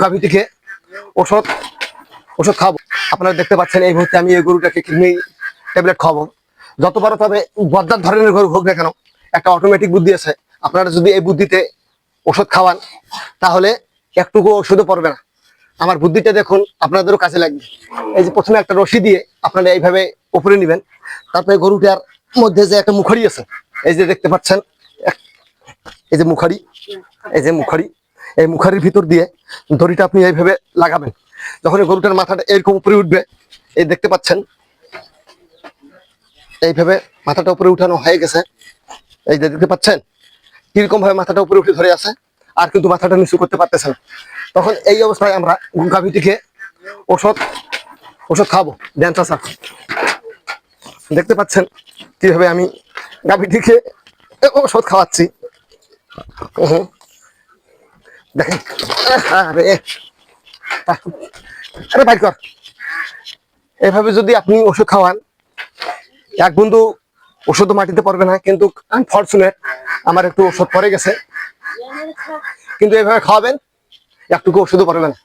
গাভীটিকে ওষুধ ওষুধ খাবো। আপনারা দেখতে পাচ্ছেন এই মুহূর্তে আমি এই গরুটাকে কিডনি ট্যাবলেট খাবো। যতবার তবে বদ্দার ধরনের গরু হোক না কেন, একটা অটোমেটিক বুদ্ধি আছে। আপনারা যদি এই বুদ্ধিতে ওষুধ খাওয়ান তাহলে একটুকু ওষুধও পড়বে না। আমার বুদ্ধিটা দেখুন, আপনাদেরও কাজে লাগবে। এই যে প্রথমে একটা রশি দিয়ে আপনারা এইভাবে উপরে নেবেন, তারপরে গরুটার মধ্যে যে একটা মুখারি আছে, এই যে দেখতে পাচ্ছেন, এই যে মুখারি, এই যে মুখারি, এই মুখারির ভিতর দিয়ে দড়িটা আপনি এইভাবে লাগাবেন। যখন গরুটার মাথাটা এরকম উপরে উঠবে, এই দেখতে পাচ্ছেন এইভাবে মাথাটা উপরে উঠানো হয়ে গেছে। এই যে দেখতে পাচ্ছেন কিরকম ভাবে মাথাটা উপরে উঠে ধরে আছে, আর কিন্তু মাথাটা নিচু করতে পারতেছে না। তখন এই অবস্থায় আমরা গাভীটিকে ওষুধ ওষুধ খাবো। দেন চাচা, দেখতে পাচ্ছেন কিভাবে আমি গাভীটিকে ওষুধ খাওয়াচ্ছি। দেখেন, আরে আরে ভাই কর। এভাবে যদি আপনি ওষুধ খাওয়ান, এক বন্ধু ওষুধ মাটিতে পড়বে না, কিন্তু আনফরচুনেট আমার একটু ওষুধ পড়ে গেছে। কিন্তু এভাবে খাওয়াবেন, একটুকু ওষুধও পড়বে না।